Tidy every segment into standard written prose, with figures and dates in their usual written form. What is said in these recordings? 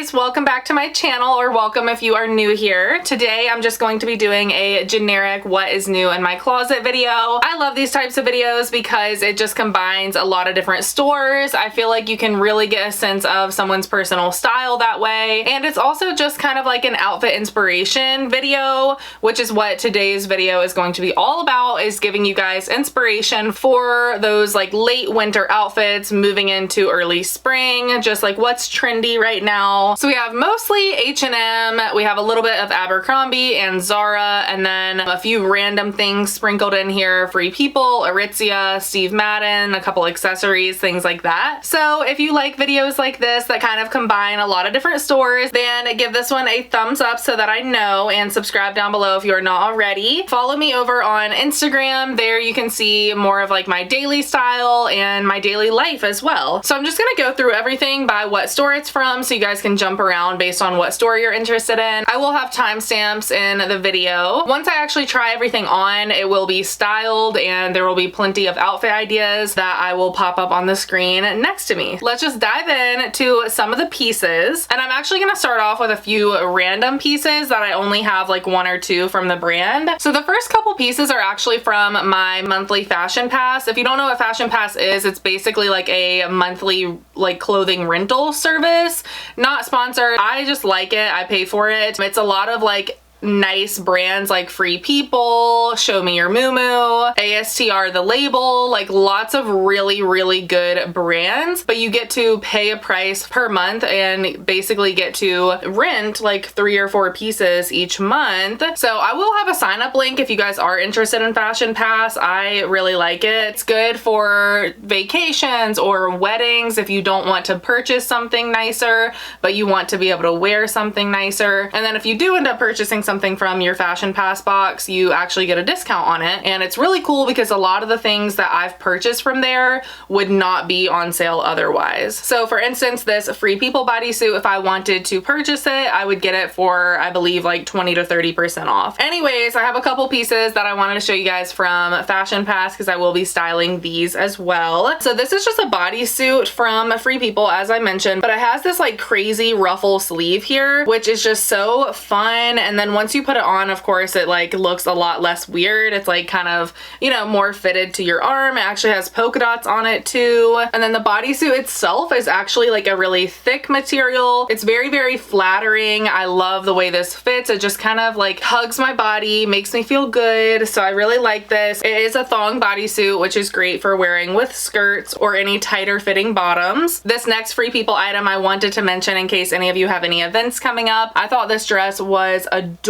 guys, welcome back to my channel, or welcome if you are new here. Today I'm just going to be doing a generic what is new in my closet video. I love these types of videos because it just combines a lot of different stores. I feel like you can really get a sense of someone's personal style that way, and it's also just kind of like an outfit inspiration video, which is what today's video is going to be all about, is giving you guys inspiration for those like late winter outfits moving into early spring, just like what's trendy right now. So we have mostly H&M, we have a little bit of Abercrombie and Zara, and then a few random things sprinkled in here. Free People, Aritzia, Steve Madden, a couple accessories, things like that. So if you like videos like this that kind of combine a lot of different stores, then give this one a thumbs up so that I know, and subscribe down below if you're not already. Follow me over on Instagram. There you can see more of like my daily style and my daily life as well. So I'm just gonna go through everything by what store it's from so you guys can jump around based on what store you're interested in. I will have timestamps in the video. Once I actually try everything on, it will be styled and there will be plenty of outfit ideas that I will pop up on the screen next to me. Let's just dive in to some of the pieces. And I'm actually gonna start off with a few random pieces that I only have like one or two from the brand. So the first couple pieces are actually from my monthly fashion pass. If you don't know what fashion pass is, it's basically like a monthly like clothing rental service. Not sponsored. I just like it. I pay for it. It's a lot of like nice brands like Free People, Show Me Your Mumu, ASTR The Label, like lots of really good brands, but you get to pay a price per month and basically get to rent like 3 or 4 pieces each month. So I will have a sign up link if you guys are interested in Fashion Pass. I really like it. It's good for vacations or weddings if you don't want to purchase something nicer, but you want to be able to wear something nicer. And then if you do end up purchasing something from your Fashion Pass box, you actually get a discount on it. And it's really cool because a lot of the things that I've purchased from there would not be on sale otherwise. So for instance, this Free People bodysuit, if I wanted to purchase it, I would get it for, I believe, like 20 to 30% off. Anyways, I have a couple pieces that I wanted to show you guys from Fashion Pass because I will be styling these as well. So this is just a bodysuit from Free People, as I mentioned, but it has this like crazy ruffle sleeve here, which is just so fun. And then once you put it on, of course, it like looks a lot less weird. It's like kind of, you know, more fitted to your arm. It actually has polka dots on it too. And then the bodysuit itself is actually like a really thick material. It's very flattering. I love the way this fits. It just kind of like hugs my body, makes me feel good. So I really like this. It is a thong bodysuit, which is great for wearing with skirts or any tighter fitting bottoms. This next Free People item I wanted to mention in case any of you have any events coming up. I thought this dress was adorable.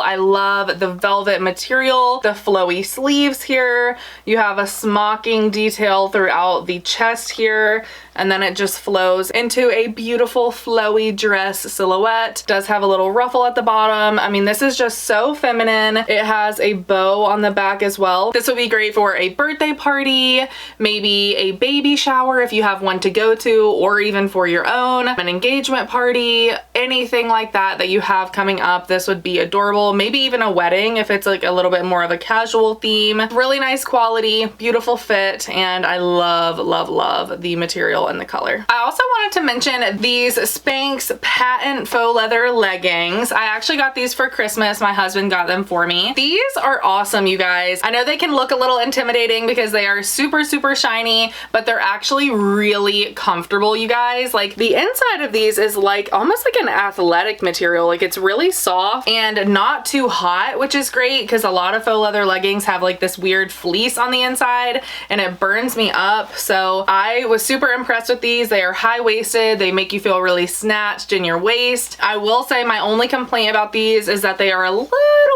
I love the velvet material, the flowy sleeves here. You have a smocking detail throughout the chest here, and then it just flows into a beautiful flowy dress silhouette. Does have a little ruffle at the bottom. I mean, this is just so feminine. It has a bow on the back as well. This would be great for a birthday party, maybe a baby shower if you have one to go to, or even for your own, an engagement party, anything like that that you have coming up. This would be adorable. Maybe even a wedding if it's like a little bit more of a casual theme. Really nice quality, beautiful fit, and I love the material and the color. I also wanted to mention these Spanx patent faux leather leggings. I actually got these for Christmas. My husband got them for me. These are awesome, you guys. I know they can look a little intimidating because they are super shiny, but they're actually really comfortable, you guys. Like the inside of these is like almost like an athletic material. Like it's really soft and not too hot, which is great because a lot of faux leather leggings have like this weird fleece on the inside and it burns me up. So I was super impressed with these. They are high-waisted. They make you feel really snatched in your waist. I will say my only complaint about these is that they are a little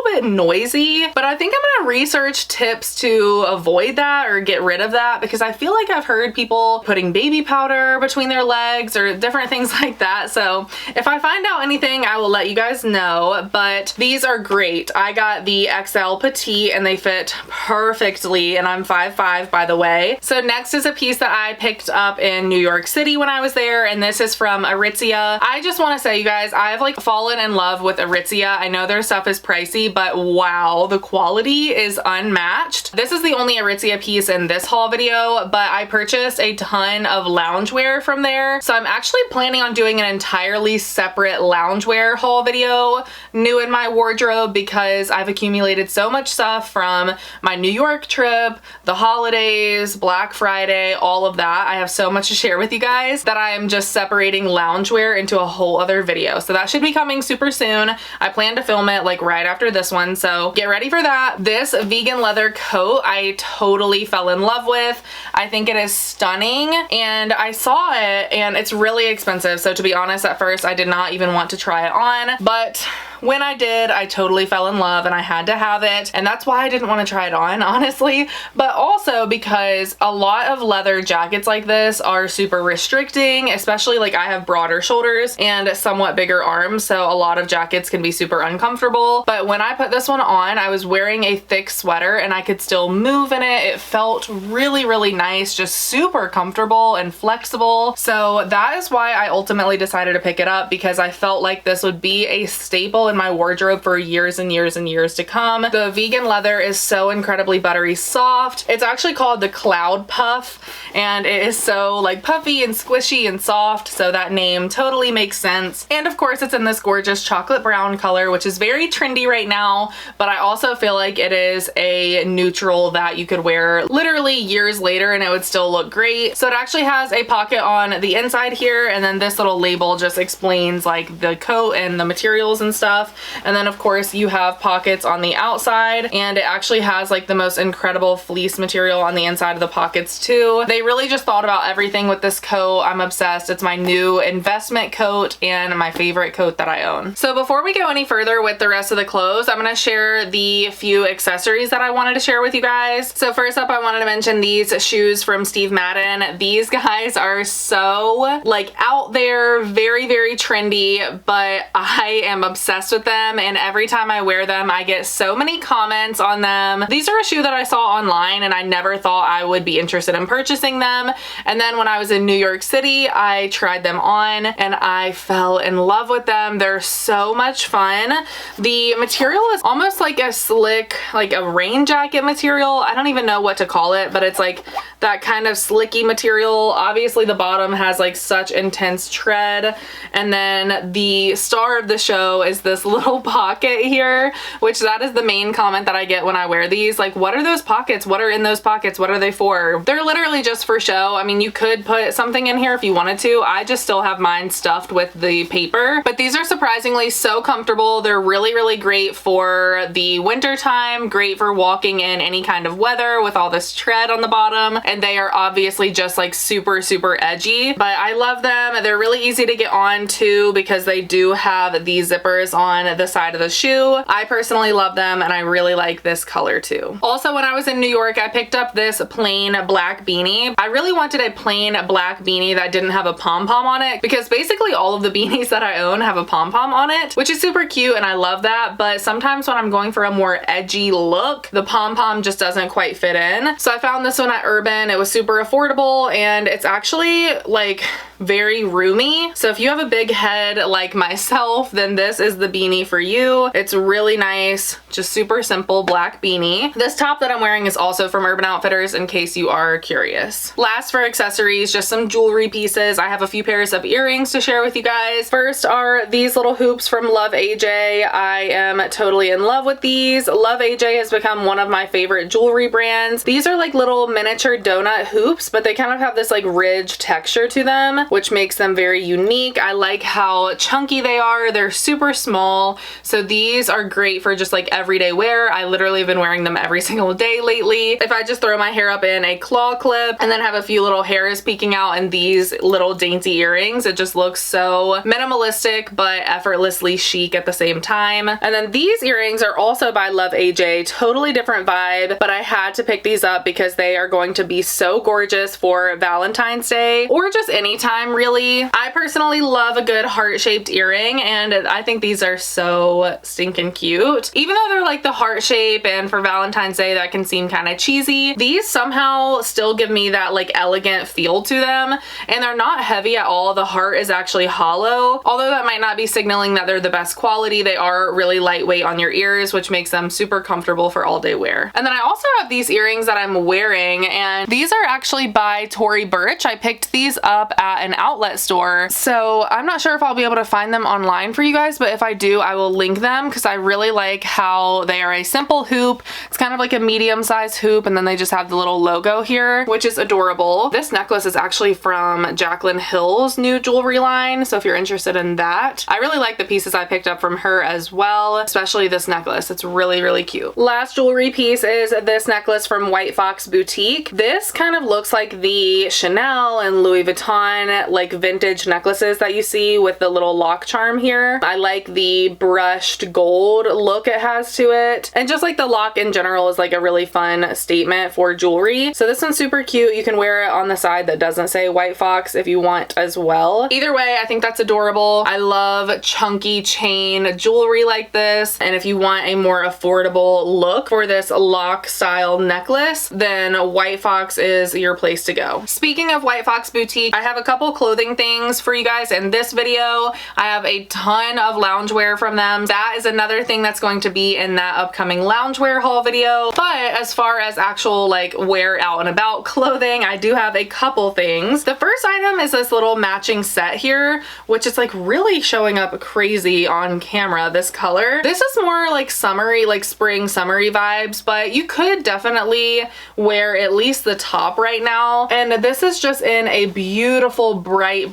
bit noisy, but I think I'm gonna research tips to avoid that or get rid of that because I feel like I've heard people putting baby powder between their legs or different things like that. So if I find out anything, I will let you guys know, but these are great. I got the XL petite and they fit perfectly, and I'm 5'5" by the way. So next is a piece that I picked up in New York City when I was there, and this is from Aritzia. I just want to say, you guys, I've like fallen in love with Aritzia. I know their stuff is pricey, but wow, the quality is unmatched. This is the only Aritzia piece in this haul video, but I purchased a ton of loungewear from there. So I'm actually planning on doing an entirely separate loungewear haul video, new in my wardrobe, because I've accumulated so much stuff from my New York trip, the holidays, Black Friday, all of that. I have so much to share with you guys that I am just separating loungewear into a whole other video. So that should be coming super soon. I plan to film it like right after this one, so get ready for that. This vegan leather coat I totally fell in love with. I think it is stunning, and I saw it and it's really expensive. So to be honest, at first I did not even want to try it on, but when I did, I totally fell in love and I had to have it. And that's why I didn't want to try it on, honestly, but also because a lot of leather jackets like this are super restricting, especially like I have broader shoulders and somewhat bigger arms. So a lot of jackets can be super uncomfortable. But when I put this one on, I was wearing a thick sweater and I could still move in it. It felt really, really nice, just super comfortable and flexible. So that is why I ultimately decided to pick it up, because I felt like this would be a staple in my wardrobe for years and years and years to come. The vegan leather is so incredibly buttery soft. It's actually called the Cloud Puff, and it is so like puffy and squishy and soft, so that name totally makes sense. And of course it's in this gorgeous chocolate brown color, which is very trendy right now, but I also feel like it is a neutral that you could wear literally years later and it would still look great. So it actually has a pocket on the inside here, and then this little label just explains like the coat and the materials and stuff. And then of course you have pockets on the outside, and it actually has like the most incredible fleece material on the inside of the pockets too. They really just thought about everything with this coat. I'm obsessed. It's my new investment coat and my favorite coat that I own. So before we go any further with the rest of the clothes, I'm going to share the few accessories that I wanted to share with you guys. So first up, I wanted to mention these shoes from Steve Madden. These guys are so like out there, very, very trendy, but I am obsessed with them, and every time I wear them I get so many comments on them. These are a shoe that I saw online and I never thought I would be interested in purchasing them, and then when I was in New York City I tried them on and I fell in love with them. They're so much fun. The material is almost like a slick, like a rain jacket material. I don't even know what to call it, but it's like that kind of slicky material. Obviously the bottom has like such intense tread, and then the star of the show is this little pocket here, which that is the main comment that I get when I wear these. Like, what are those pockets? What are in those pockets? What are they for? They're literally just for show. I mean, you could put something in here if you wanted to. I just still have mine stuffed with the paper, but these are surprisingly so comfortable. They're really, really great for the winter time, great for walking in any kind of weather with all this tread on the bottom, and they are obviously just like super, super edgy, but I love them. They're really easy to get on too because they do have these zippers on the side of the shoe. I personally love them and I really like this color too. Also, when I was in New York, I picked up this plain black beanie. I really wanted a plain black beanie that didn't have a pom-pom on it, because basically all of the beanies that I own have a pom-pom on it, which is super cute and I love that, but sometimes when I'm going for a more edgy look, the pom-pom just doesn't quite fit in. So I found this one at Urban. It was super affordable and it's actually like very roomy. So if you have a big head like myself, then this is the beanie for you. It's really nice, just super simple black beanie. This top that I'm wearing is also from Urban Outfitters, in case you are curious. Last, for accessories, just some jewelry pieces. I have a few pairs of earrings to share with you guys. First are these little hoops from Love AJ. I am totally in love with these. Love AJ has become one of my favorite jewelry brands. These are like little miniature donut hoops, but they kind of have this like ridge texture to them, which makes them very unique. I like how chunky they are. They're super small, so these are great for just like everyday wear. I literally have been wearing them every single day lately. If I just throw my hair up in a claw clip and then have a few little hairs peeking out and these little dainty earrings, it just looks so minimalistic but effortlessly chic at the same time. And then these earrings are also by Love AJ, totally different vibe, but I had to pick these up because they are going to be so gorgeous for Valentine's Day or just any time really. I personally love a good heart-shaped earring, and I think these are so stinking cute. Even though they're like the heart shape and for Valentine's Day that can seem kind of cheesy, these somehow still give me that like elegant feel to them, and they're not heavy at all. The heart is actually hollow. Although that might not be signaling that they're the best quality, they are really lightweight on your ears, which makes them super comfortable for all day wear. And then I also have these earrings that I'm wearing, and these are actually by Tory Burch. I picked these up at an outlet store, so I'm not sure if I'll be able to find them online for you guys, but if I do, I will link them because I really like how they are a simple hoop. It's kind of like a medium-sized hoop, and then they just have the little logo here, which is adorable. This necklace is actually from Jaclyn Hill's new jewelry line, so if you're interested in that, I really like the pieces I picked up from her as well, especially this necklace. It's really, really cute. Last jewelry piece is this necklace from White Fox Boutique. This kind of looks like the Chanel and Louis Vuitton like vintage necklaces that you see with the little lock charm here. I like the brushed gold look it has to it, and just like the lock in general is like a really fun statement for jewelry. So this one's super cute. You can wear it on the side that doesn't say White Fox if you want as well. Either way, I think that's adorable. I love chunky chain jewelry like this, and if you want a more affordable look for this lock style necklace, then White Fox is your place to go. Speaking of White Fox Boutique, I have a couple clothing things for you guys in this video. I have a ton of loungewear from them. That is another thing that's going to be in that upcoming loungewear haul video. But as far as actual like wear out and about clothing, I do have a couple things. The first item is this little matching set here, which is like really showing up crazy on camera, this color. This is more like summery, like spring summery vibes, but you could definitely wear at least the top right now. And this is just in a beautiful bright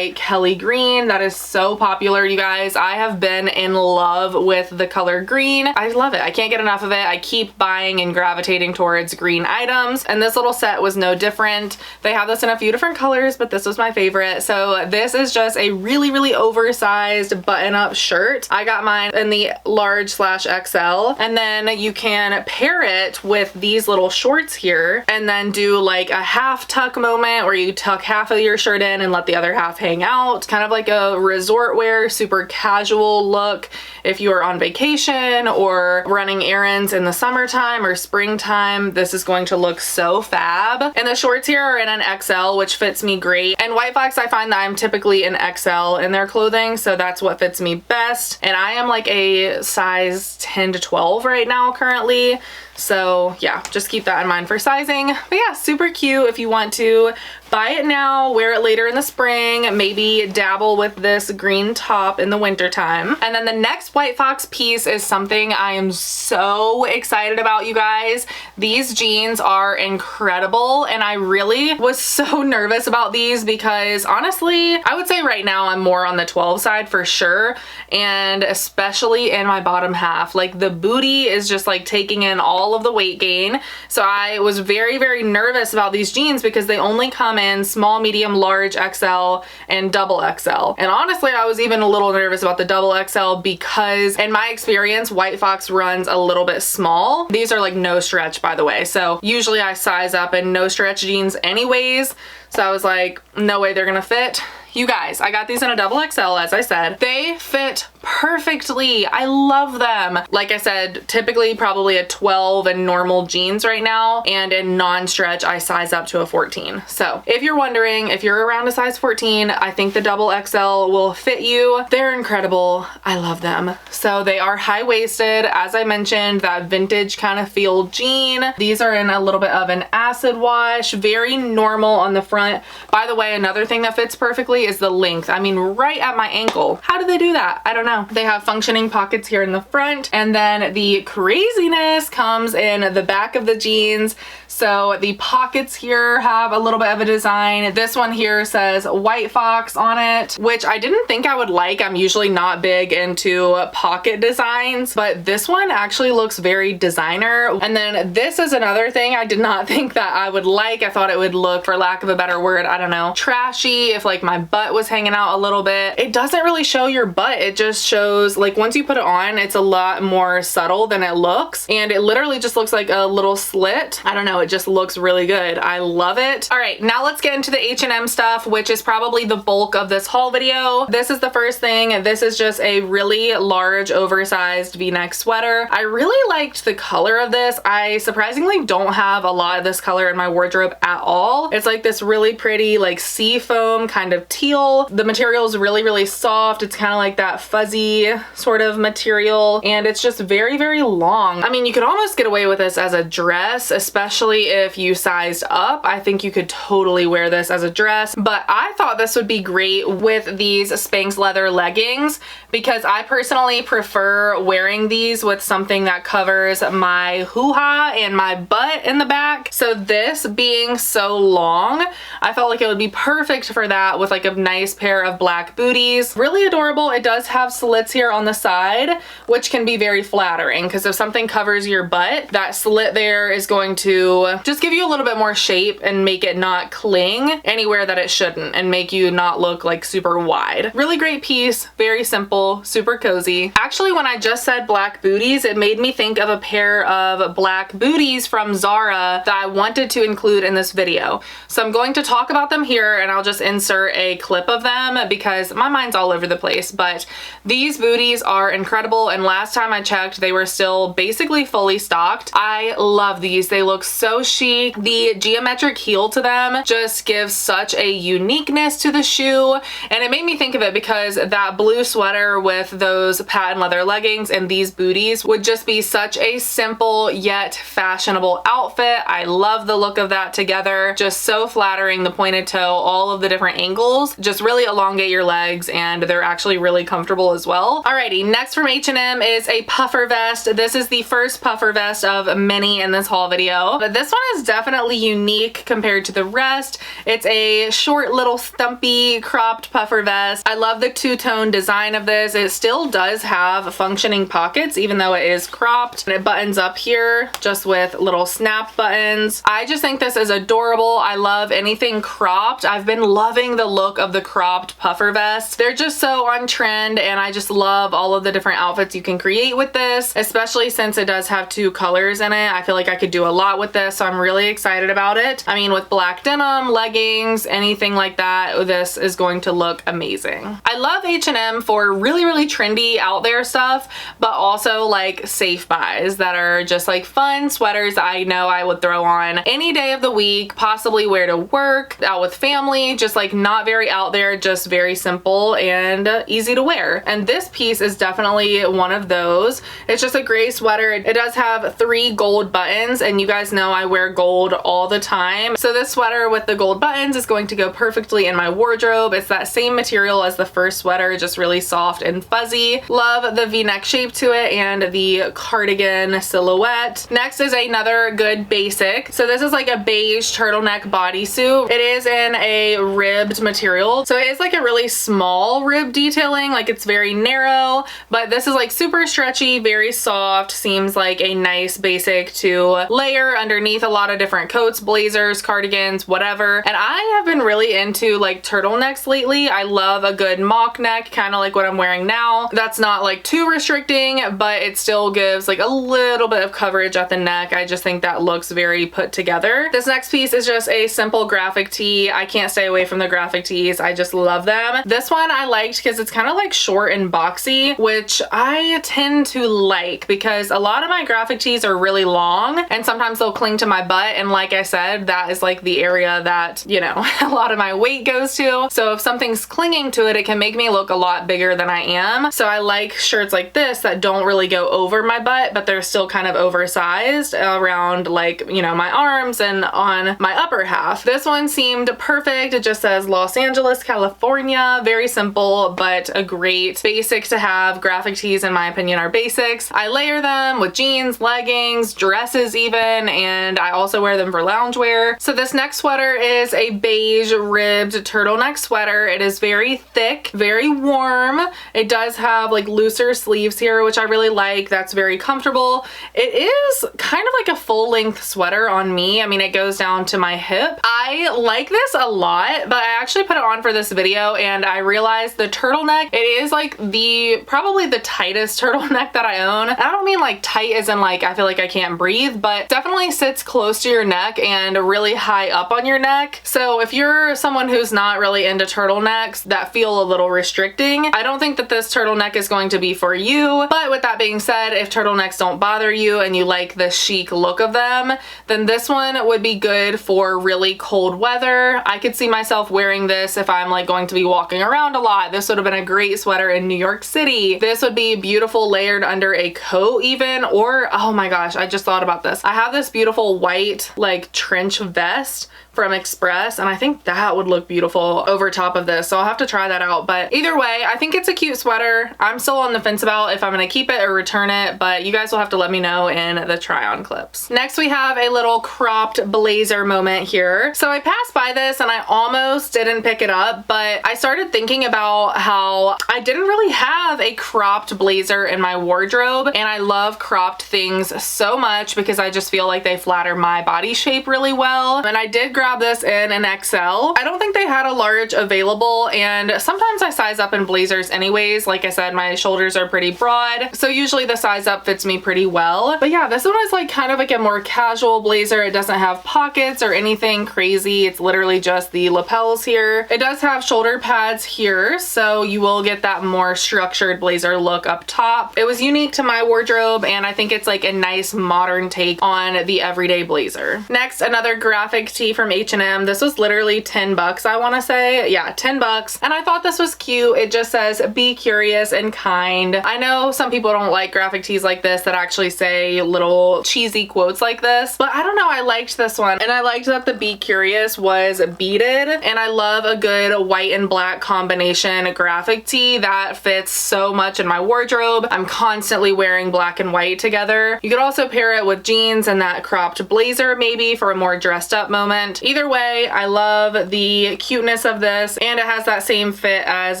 Kelly green that is so popular, you guys. I have been in love with the color green. I love it. I can't get enough of it. I keep buying and gravitating towards green items, and this little set was no different. They have this in a few different colors, but this was my favorite. So this is just a really oversized button-up shirt. I got mine in the large/XL, and then you can pair it with these little shorts here and then do like a half tuck moment where you tuck half of your shirt in and let the other half hang out. Kind of like a resort wear, super casual look if you are on vacation or running errands in the summertime or springtime. This is going to look so fab. And the shorts here are in an XL, which fits me great. And White Fox, I find that I'm typically an XL in their clothing, so that's what fits me best. And I am like a size 10 to 12 right now currently. So yeah, just keep that in mind for sizing. But yeah, super cute if you want to buy it now, wear it later in the spring, maybe dabble with this green top in the winter time. And then the next White Fox piece is something I am so excited about, you guys. These jeans are incredible, and I really was so nervous about these because honestly, I would say right now I'm more on the 12 side for sure, and especially in my bottom half. Like the booty is just like taking in all of the weight gain. So I was very nervous about these jeans because they only come in small, medium, large, XL, and double XL. And honestly, I was even a little nervous about the double XL because in my experience, White Fox runs a little bit small. These are like no stretch, by the way. So usually I size up in no stretch jeans anyways. So I was like, no way they're gonna fit. You guys, I got these in a double XL, as I said. They fit perfectly. I love them. Like I said, typically probably a 12 in normal jeans right now, and in non-stretch, I size up to a 14. So if you're wondering, if you're around a size 14, I think the double XL will fit you. They're incredible. I love them. So they are high-waisted. As I mentioned, that vintage kind of feel jean. These are in a little bit of an acid wash, very normal on the front. By the way, another thing that fits perfectly is the length. I mean, right at my ankle. How do they do that? I don't know. They have functioning pockets here in the front, and then the craziness comes in the back of the jeans. So the pockets here have a little bit of a design. This one here says White Fox on it, which I didn't think I would like. I'm usually not big into pocket designs, but this one actually looks very designer. And then this is another thing I did not think that I would like. I thought it would look, for lack of a better word, I don't know, trashy if like my butt was hanging out a little bit. It doesn't really show your butt. It just shows, like once you put it on, it's a lot more subtle than it looks, and it literally just looks like a little slit. I don't know, it just looks really good. I love it. All right, now let's get into the H&M stuff, which is probably the bulk of this haul video. This is the first thing. This is just a really large oversized v-neck sweater. I really liked the color of this. I surprisingly don't have a lot of this color in my wardrobe at all. It's like this really pretty like sea foam kind of teal. The material is really, really soft. It's kind of like that fuzzy sort of material, and it's just very, very long. I mean, you could almost get away with this as a dress, especially if you sized up. I think you could totally wear this as a dress, but I thought this would be great with these Spanx leather leggings because I personally prefer wearing these with something that covers my hoo-ha and my butt in the back. So this being so long, I felt like it would be perfect for that with like a nice pair of black booties. Really adorable. It does have slits here on the side, which can be very flattering because if something covers your butt, that slit there is going to just give you a little bit more shape and make it not cling anywhere that it shouldn't and make you not look like super wide. Really great piece, very simple, super cozy. Actually, when I just said black booties, it made me think of a pair of black booties from Zara that I wanted to include in this video. So I'm going to talk about them here and I'll just insert a clip of them because my mind's all over the place, but these booties are incredible, and last time I checked they were still basically fully stocked. I love these. They look so chic. The geometric heel to them just gives such a uniqueness to the shoe, and it made me think of it because that blue sweater with those patent leather leggings and these booties would just be such a simple yet fashionable outfit. I love the look of that together. Just so flattering, the pointed toe, all of the different angles just really elongate your legs, and they're actually really comfortable as well. Alrighty, next from H&M is a puffer vest. This is the first puffer vest of many in this haul video, but this one is definitely unique compared to the rest. It's a short little stumpy cropped puffer vest. I love the two-tone design of this. It still does have functioning pockets even though it is cropped, and it buttons up here just with little snap buttons. I just think this is adorable. I love anything cropped. I've been loving the look of the cropped puffer vests. They're just so on trend, and I just love all of the different outfits you can create with this, especially since it does have two colors in it. I feel like I could do a lot with this, so I'm really excited about it. I mean, with black denim, leggings, anything like that, this is going to look amazing. I love H&M for really, really trendy out there stuff, but also like safe buys that are just like fun sweaters that I know I would throw on any day of the week, possibly wear to work, out with family, just like not very out there, just very simple and easy to wear. And this piece is definitely one of those. It's just a gray sweater. It does have 3 gold buttons, and you guys know I wear gold all the time. So this sweater with the gold buttons is going to go perfectly in my wardrobe. It's that same material as the first sweater, just really soft and fuzzy. Love the v-neck shape to it and the cardigan silhouette. Next is another good basic. So this is like a beige turtleneck bodysuit. It is in a ribbed material. So it is like a really small rib detailing, like it's very narrow, but this is like super stretchy, very soft, seems like a nice basic to layer underneath a lot of different coats, blazers, cardigans, whatever. And I have been really into like turtlenecks lately. I love a good mock neck, kind of like what I'm wearing now. That's not like too restricting, but it still gives like a little bit of coverage at the neck. I just think that looks very put together. This next piece is just a simple graphic tee. I can't stay away from the graphic tees. I just love them. This one I liked because it's kind of like short and boxy, which I tend to like because a lot of my graphic tees are really long and sometimes they'll cling to my butt, and like I said, that is like the area that, you know, a lot of my weight goes to. So if something's clinging to it, it can make me look a lot bigger than I am. So I like shirts like this that don't really go over my butt, but they're still kind of oversized around like, you know, my arms and on my upper half. This one seemed perfect. It just says Los Angeles, California. Very simple, but a great basic to have. Graphic tees, in my opinion, are basics. I layer them with jeans, leggings, dresses even, and I also wear them for loungewear. So this next sweater is a beige ribbed turtleneck sweater. It is very thick, very warm. It does have like looser sleeves here, which I really like. That's very comfortable. It is kind of like a full length sweater on me. I mean, it goes down to my hip. I like this a lot, but I actually put it on for this video and I realized the turtleneck, it is like like probably the tightest turtleneck that I own. And I don't mean like tight as in like I feel like I can't breathe, but definitely sits close to your neck and really high up on your neck. So if you're someone who's not really into turtlenecks that feel a little restricting, I don't think that this turtleneck is going to be for you. But with that being said, if turtlenecks don't bother you and you like the chic look of them, then this one would be good for really cold weather. I could see myself wearing this if I'm like going to be walking around a lot. This would have been a great sweater in New York City. This would be beautiful layered under a coat even, or oh my gosh, I just thought about this. I have this beautiful white like trench vest from Express, and I think that would look beautiful over top of this, so I'll have to try that out. But either way, I think it's a cute sweater. I'm still on the fence about if I'm gonna keep it or return it, but you guys will have to let me know in the try on clips. Next we have a little cropped blazer moment here. So I passed by this and I almost didn't pick it up, but I started thinking about how I didn't really have a cropped blazer in my wardrobe, and I love cropped things so much because I just feel like they flatter my body shape really well. And I did grab this in an XL. I don't think they had a large available, and sometimes I size up in blazers anyways. Like I said, my shoulders are pretty broad, so usually the size up fits me pretty well. But yeah, this one is like kind of like a more casual blazer. It doesn't have pockets or anything crazy. It's literally just the lapels here. It does have shoulder pads here, so you will get that more structured blazer look up top. It was unique to my wardrobe, and I think it's like a nice modern take on the everyday blazer. Next, another graphic tee from H&M. This was literally 10 bucks, I want to say. Yeah, 10 bucks. And I thought this was cute. It just says, be curious and kind. I know some people don't like graphic tees like this that actually say little cheesy quotes like this, but I don't know, I liked this one. And I liked that the be curious was beaded, and I love a good white and black combination graphic tee. That fits so much in my wardrobe. I'm constantly wearing black and white together. You could also pair it with jeans and that cropped blazer maybe for a more dressed up moment. Either way, I love the cuteness of this, and it has that same fit as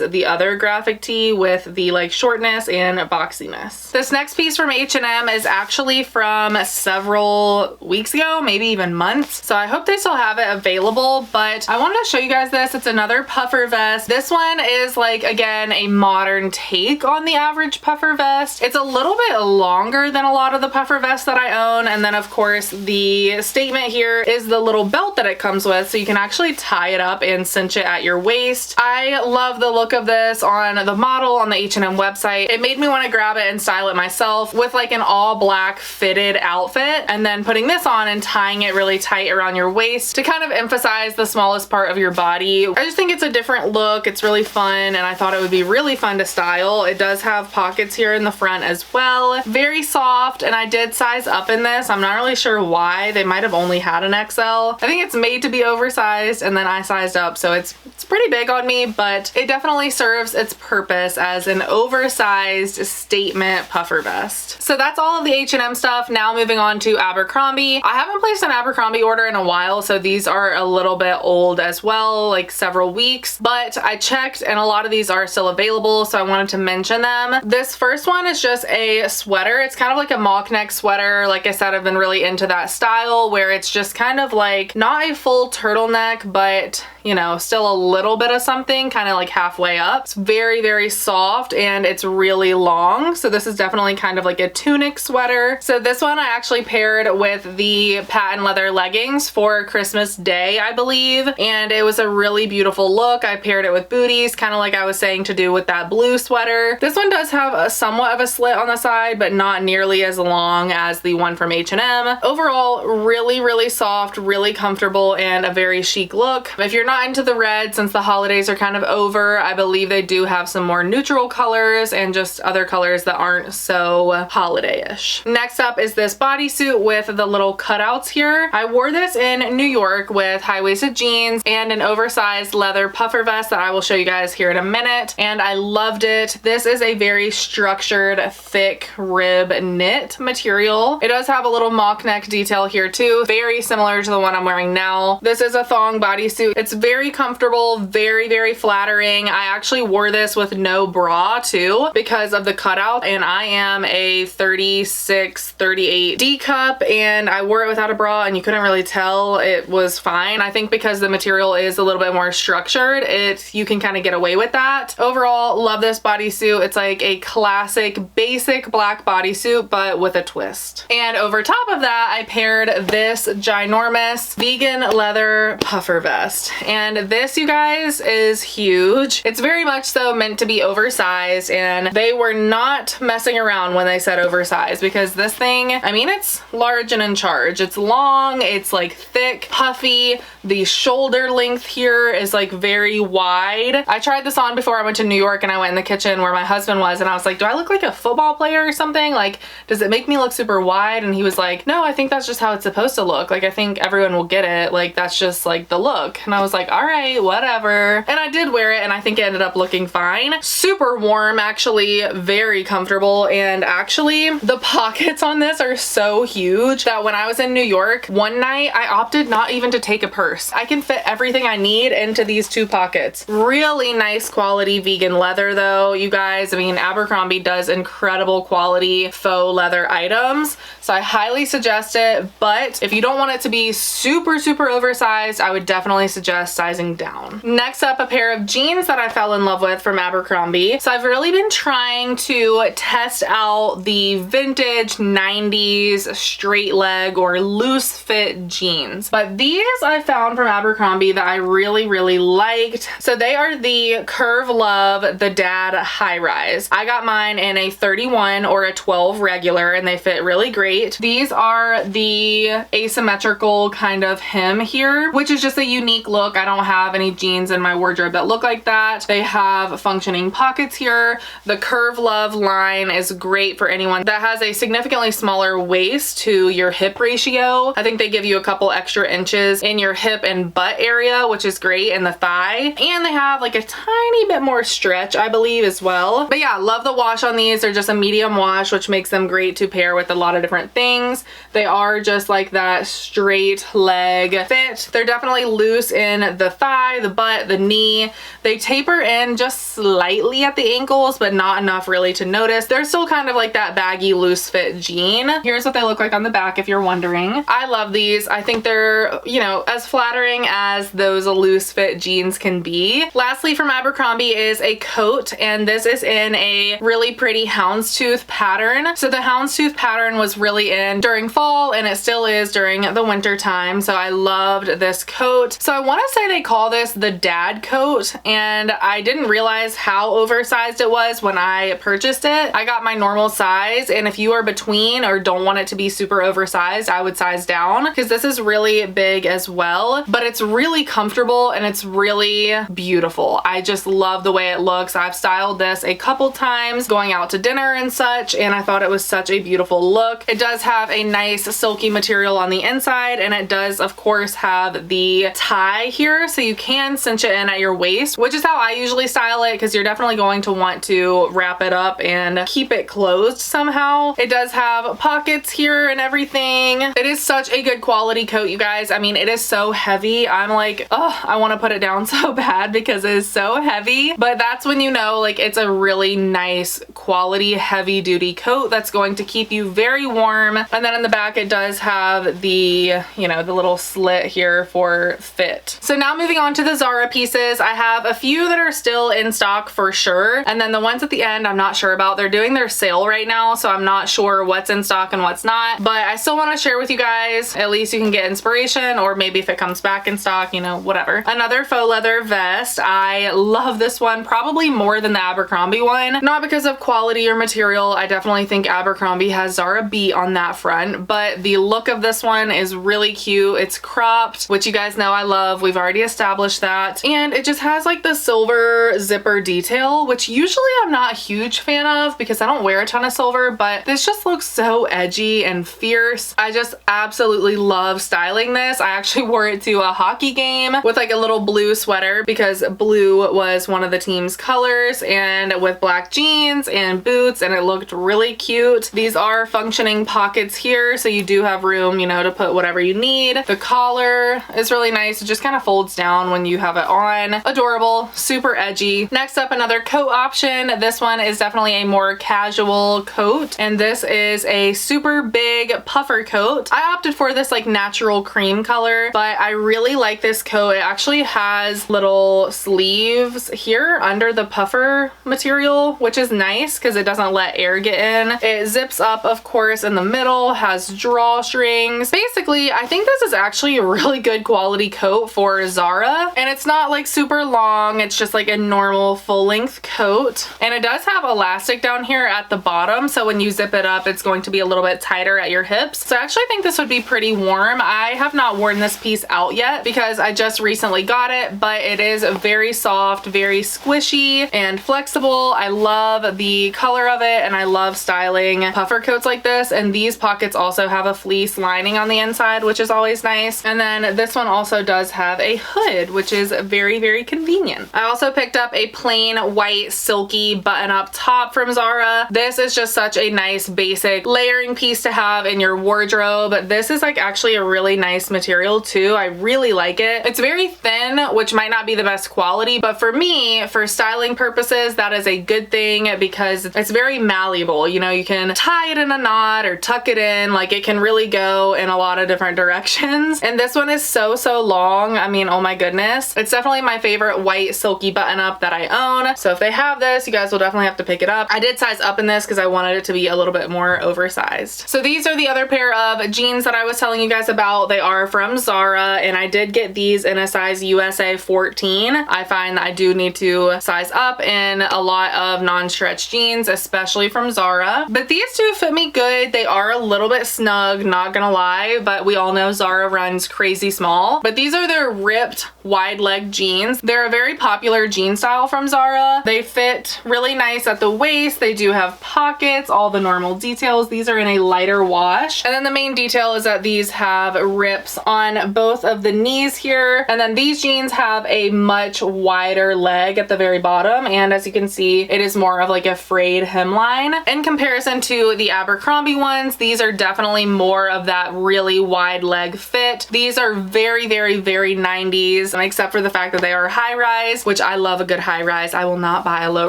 the other graphic tee with the like shortness and boxiness. This next piece from H&M is actually from several weeks ago, maybe even months, so I hope they still have it available, but I wanted to show you guys this. It's another puffer vest. This one is like, again, a modern take on the average puffer vest. It's a little bit longer than a lot of the puffer vests that I own, and then of course the statement here is the little belt that it comes with, so you can actually tie it up and cinch it at your waist. I love the look of this on the model on the H&M website. It made me want to grab it and style it myself with like an all black fitted outfit, and then putting this on and tying it really tight around your waist to kind of emphasize the smallest part of your body. I just think it's a different look. It's really fun, and I thought it would be really fun to style. It does have pockets here in the front as well. Very soft, and I did size up in this. I'm not really sure why. They might have only had an XL. I think it's made to be oversized, and then I sized up, so it's pretty big on me, but it definitely serves its purpose as an oversized statement puffer vest. So that's all of the H&M stuff. Now moving on to Abercrombie. I haven't placed an Abercrombie order in a while, so these are a little bit old as well, like several weeks, but I checked and a lot of these are still available, so I wanted to mention them. This first one is just a sweater. It's kind of like a mock neck sweater. Like I said, I've been really into that style where it's just kind of like not a full turtleneck, but you know, still a little bit of something, kind of like halfway up. It's very, very soft, and it's really long. So this is definitely kind of like a tunic sweater. So this one I actually paired with the patent leather leggings for Christmas Day, I believe. And it was a really beautiful look. I paired it with booties, kind of like I was saying to do with that blue sweater. This one does have a somewhat of a slit on the side, but not nearly as long as the one from H&M. Overall, really, really soft, really comfortable, and a very chic look. If you're not into the red, since the holidays are kind of over, I believe they do have some more neutral colors and just other colors that aren't so holiday-ish. Next up is this bodysuit with the little cutouts here. I wore this in New York with high-waisted jeans and an oversized leather puffer vest that I will show you guys here in a minute, and I loved it. This is a very structured, thick rib knit material. It does have a little mock neck detail here too, very similar to the one I'm wearing now. This is a thong bodysuit. It's very comfortable, very, very flattering. I actually wore this with no bra too because of the cutout, and I am a 36, 38 D cup, and I wore it without a bra and you couldn't really tell. It was fine. I think because the material is a little bit more structured, you can kind of get away with that. Overall, love this bodysuit. It's like a classic basic black bodysuit but with a twist. And over top of that, I paired this ginormous vegan leather puffer vest, and this, you guys, is huge. It's very much so meant to be oversized, and they were not messing around when they said oversized, because this thing, I mean, it's large and in charge. It's long, it's like thick, puffy. The shoulder length here is like very wide. I tried this on before I went to New York, and I went in the kitchen where my husband was, and I was like, do I look like a football player or something? Like, does it make me look super wide? And he was like, no, I think that's just how it's supposed to look. Like, I think everyone will get it. Like, that's just like the look. And I was like, all right, whatever. And I did wear it, and I think it ended up looking fine. Super warm, actually, very comfortable. And actually, the pockets on this are so huge that when I was in New York one night, I opted not even to take a purse. I can fit everything I need into these two pockets. Really nice quality vegan leather though, you guys. I mean, Abercrombie does incredible quality faux leather items, so I highly suggest it. But if you don't want it to be super, super oversized, I would definitely suggest sizing down. Next up, a pair of jeans that I fell in love with from Abercrombie. So I've really been trying to test out the vintage 90s straight leg or loose fit jeans, but these I found from Abercrombie that I really, really liked. So they are the Curve Love the Dad high rise. I got mine in a 31 or a 12 regular, and they fit really great. These are the asymmetrical kind of hem here, which is just a unique look. I don't have any jeans in my wardrobe that look like that. They have functioning pockets here. The Curve Love line is great for anyone that has a significantly smaller waist to your hip ratio. I think they give you a couple extra inches in your hip and butt area, which is great, and the thigh. And they have like a tiny bit more stretch, I believe, as well. But yeah, love the wash on these. They're just a medium wash, which makes them great to pair with a lot of different things. They are just like that straight leg fit. They're definitely loose in the thigh, the butt, the knee. They taper in just slightly at the ankles, but not enough really to notice. They're still kind of like that baggy loose fit jean. Here's what they look like on the back if you're wondering. I love these. I think they're, you know, as flattering as those loose fit jeans can be. Lastly, from Abercrombie is a coat, and this is in a really pretty houndstooth pattern. So the houndstooth pattern was really in during fall, and it still is during the winter time. So I loved this coat. So I want to say they call this the dad coat, and I didn't realize how oversized it was when I purchased it. I got my normal size, and if you are between or don't want it to be super oversized, I would size down, because this is really big as well, but it's really comfortable and it's really beautiful. I just love the way it looks. I've styled this a couple times going out to dinner and such, and I thought it was such a beautiful look. It does have a nice silky material on the inside, and it does of course have the tie here, so you can cinch it in at your waist, which is how I usually style it, because you're definitely going to want to wrap it up and keep it closed somehow. It does have pockets here and everything. It is such a good quality coat, you guys. I mean, it is so heavy. I'm like, oh, I want to put it down so bad because it is so heavy, but that's when you know, like, it's a really nice quality heavy duty coat that's going to keep you very warm. And then in the back it does have the, you know, the little slit here for fit. So now moving on to the Zara pieces, I have a few that are still in stock for sure, and then the ones at the end I'm not sure about. They're doing their sale right now, so I'm not sure what's in stock and what's not, but I still want to share with you guys. At least you can get inspiration, or maybe if it comes back in stock, you know, whatever. Another faux leather vest. I love this one probably more than the Abercrombie one, not because of quality or material. I definitely think Abercrombie has Zara beat on that front, but the look of this one is really cute. It's cropped, which you guys know I love. We've already established that, and it just has like the silver zipper detail, which usually I'm not a huge fan of because I don't wear a ton of silver, but this just looks so edgy and fierce. I just absolutely love styling this. I actually wore it to a hockey game with like a little blue sweater because blue was one of the team's colors, and with black jeans and boots, and it looked really cute. These are functioning pockets here, so you do have room, you know, to put whatever you need. The collar is really nice. It just kind of folds folds down when you have it on. Adorable, super edgy. Next up, another coat option. This one is definitely a more casual coat, and this is a super big puffer coat. I opted for this like natural cream color, but I really like this coat. It actually has little sleeves here under the puffer material, which is nice because it doesn't let air get in. It zips up, of course, in the middle, has drawstrings. Basically, I think this is actually a really good quality coat for Zara, and it's not like super long. It's just like a normal full-length coat, and it does have elastic down here at the bottom, so when you zip it up, it's going to be a little bit tighter at your hips. So I actually think this would be pretty warm. I have not worn this piece out yet because I just recently got it, but it is very soft, very squishy and flexible. I love the color of it, and I love styling puffer coats like this. And these pockets also have a fleece lining on the inside, which is always nice. And then this one also does have a hood, which is very, very convenient. I also picked up a plain white silky button-up top from Zara. This is just such a nice basic layering piece to have in your wardrobe. This is like actually a really nice material too. I really like it. It's very thin, which might not be the best quality, but for me, for styling purposes, that is a good thing because it's very malleable. You know, you can tie it in a knot or tuck it in. Like, it can really go in a lot of different directions. And this one is so long. I mean, oh my goodness. It's definitely my favorite white silky button up that I own. So if they have this, you guys will definitely have to pick it up. I did size up in this because I wanted it to be a little bit more oversized. So these are the other pair of jeans that I was telling you guys about. They are from Zara, and I did get these in a size USA 14. I find that I do need to size up in a lot of non-stretch jeans, especially from Zara. But these two fit me good. They are a little bit snug, not gonna lie, but we all know Zara runs crazy small. But these are their ripped wide leg jeans. They're a very popular jean style from Zara. They fit really nice at the waist. They do have pockets, all the normal details. These are in a lighter wash. And then the main detail is that these have rips on both of the knees here. And then these jeans have a much wider leg at the very bottom. And as you can see, it is more of like a frayed hemline. In comparison to the Abercrombie ones, these are definitely more of that really wide leg fit. These are very 90s, except for the fact that they are high rise, which I love a good high rise. I will not buy a low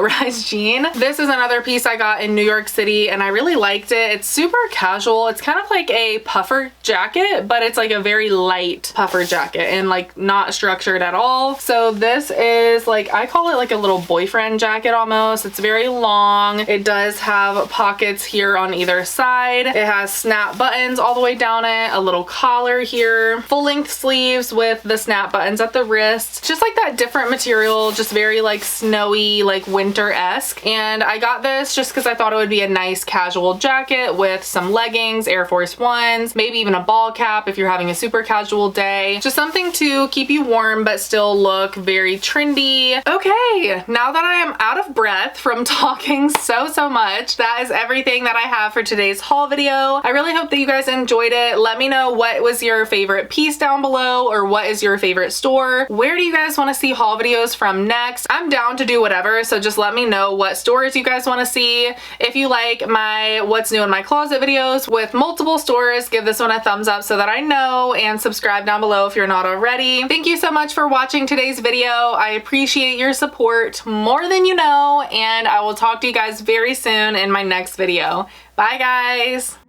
rise jean. This is another piece I got in New York City, and I really liked it. It's super casual. It's kind of like a puffer jacket, but it's like a very light puffer jacket and like not structured at all. So this is like, I call it like a little boyfriend jacket almost. It's very long. It does have pockets here on either side. It has snap buttons all the way down it, a little collar here, full length sleeves with the snap buttons at the wrist. Just like that different material, just very like snowy, like winter-esque. And I got this just because I thought it would be a nice casual jacket with some leggings, Air Force Ones, maybe even a ball cap if you're having a super casual day. Just something to keep you warm but still look very trendy. Okay, now that I am out of breath from talking so much, that is everything that I have for today's haul video. I really hope that you guys enjoyed it. Let me know what was your favorite piece down below, or what is your favorite store. Where do you guys want to see haul videos from next? I'm down to do whatever, so just let me know what stores you guys want to see. If you like my what's new in my closet videos with multiple stores, give this one a thumbs up so that I know, and subscribe down below if you're not already. Thank you so much for watching today's video. I appreciate your support more than you know, and I will talk to you guys very soon in my next video. Bye guys!